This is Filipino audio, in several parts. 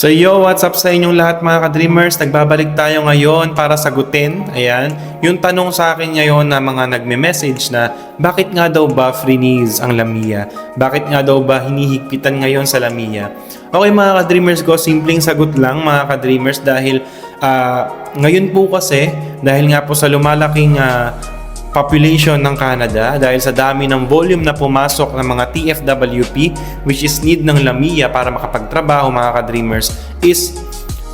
So what's up sa inyong lahat mga ka-dreamers? Nagbabalik tayo ngayon para sagutin, ayan, yung tanong sa akin ngayon na mga nagme-message na bakit nga daw ba freeze ang Lamia? Bakit nga daw ba hinihigpitan ngayon sa Lamia? Okay mga ka-dreamers ko, simpleng sagot lang mga ka-dreamers dahil ngayon po kasi, dahil nga po sa lumalaking population ng Canada dahil sa dami ng volume na pumasok ng mga TFWP which is need ng Lamia para makapagtrabaho mga ka-dreamers is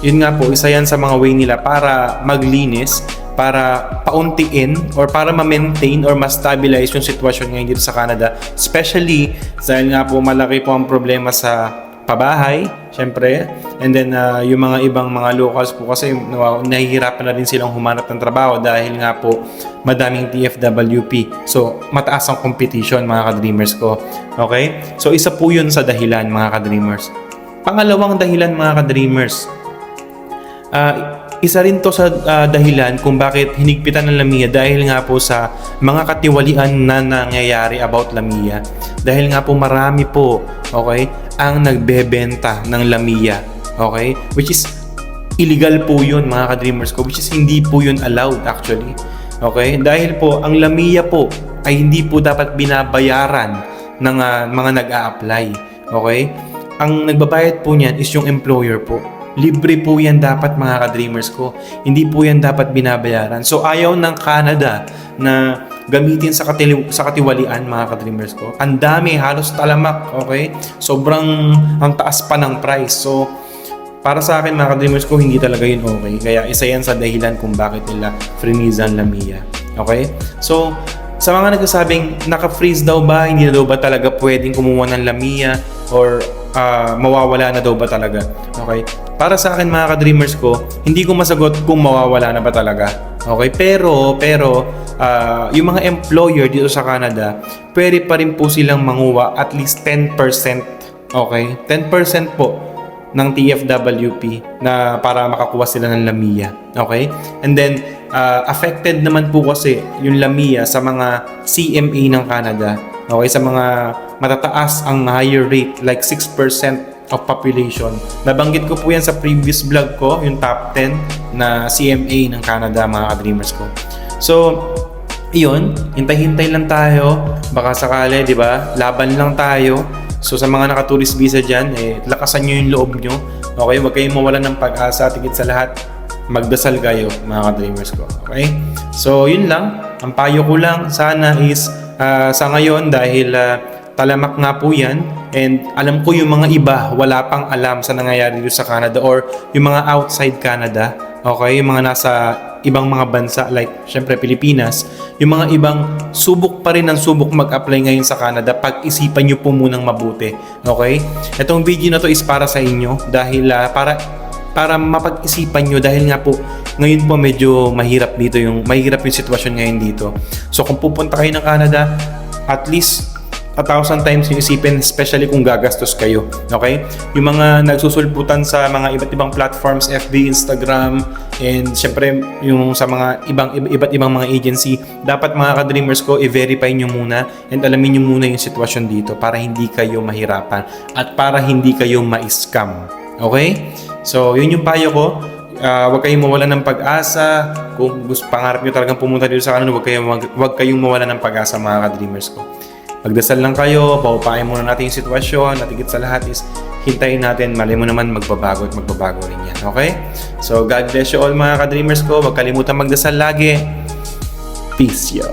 yun nga po, isa yan sa mga way nila para maglinis, para pauntiin or para ma-maintain or ma-stabilize yung sitwasyon ngayon dito sa Canada, especially dahil nga po malaki po ang problema sa pabahay, syempre, and then yung mga ibang mga locals po kasi nahihirapan na rin silang humanap ng trabaho dahil nga po madaming TFWP. So, mataas ang competition mga ka-dreamers ko. Okay? So, isa po yun sa dahilan mga ka-dreamers. Pangalawang dahilan mga ka-dreamers, isa rin to sa dahilan kung bakit hinigpitan ng Lamia dahil nga po sa mga katiwalian na nangyayari about Lamia. Dahil nga po marami po, okay, ang nagbebenta ng Lamia, okay? Which is illegal po yun mga ka-dreamers ko, which is hindi po yun allowed actually. Okay? Dahil po ang Lamia po ay hindi po dapat binabayaran ng mga nag-a-apply. Okay? Ang nagbabayad po niyan is yung employer po. Libre po yan dapat mga ka-dreamers ko. Hindi po yan dapat binabayaran. So ayaw ng Canada na gamitin sa katiwalian mga ka-dreamers ko. Ang dami, halos talamak, okay? Sobrang ang taas pa ng price. So para sa akin mga ka-dreamers ko, hindi talaga yun okay. Kaya isa yan sa dahilan kung bakit nila freeze ang Lamia. Okay? So sa mga nagsasabing naka-freeze daw ba, hindi na daw ba talaga pwedeng kumuha ng Lamia or mawawala na daw ba talaga? Okay? Para sa akin mga ka-dreamers ko, hindi ko masagot kung mawawala na ba talaga. Okay? Pero yung mga employer dito sa Canada, pwede pa rin po silang manguha at least 10%. Okay? 10% po ng TFWP na para makakuha sila ng Lamia. Okay? And then, affected naman po kasi yung Lamia sa mga CMA ng Canada. Okay? Sa mga matataas ang higher rate, like 6% of population. Nabanggit ko po yan sa previous vlog ko, yung top 10 na CMA ng Canada, mga ka-dreamers ko. So, iyon, hintay-hintay lang tayo. Baka sakali, di ba? Laban lang tayo. So sa mga naka-tourist visa dyan, lakasan nyo yung loob nyo. Okay, huwag kayong mawalan ng pag-asa. Tigit sa lahat, magdasal kayo mga ka-dreamers ko. Okay? So yun lang. Ang payo ko lang sana is sa ngayon dahil talamak nga po yan and alam ko yung mga iba wala pang alam sa nangyayari dito sa Canada or yung mga outside Canada. Okay, yung mga nasa ibang mga bansa like syempre Pilipinas, yung mga ibang subok pa rin ng subok mag-apply ngayon sa Canada, pag-isipan nyo po munang mabuti. Okay? Itong video na to is para sa inyo dahil para mapag-isipan nyo dahil nga po ngayon po medyo mahirap yung sitwasyon ngayon dito. So kung pupunta kayo ng Canada, at least 1,000 times yung isipin, especially kung gagastos kayo. Okay? Yung mga nagsusulputan sa mga iba't ibang platforms, FB, Instagram, and syempre yung sa mga iba't ibang mga agency, dapat mga ka-dreamers ko, i-verify nyo muna and alamin nyo muna yung sitwasyon dito para hindi kayo mahirapan at para hindi kayo ma-scam. Okay? So, yun yung payo ko. Huwag kayong mawalan ng pag-asa. Kung pangarap nyo talagang pumunta dito sa Canada, huwag kayong mawalan ng pag-asa mga ka-dreamers ko. Magdasal lang kayo, paupain muna natin yung sitwasyon at higit sa lahat is hintayin natin, malay mo naman magbabago at magbabago rin yan. Okay? So, God bless you all mga ka-dreamers ko. Huwag kalimutan magdasal lagi. Peace, yo!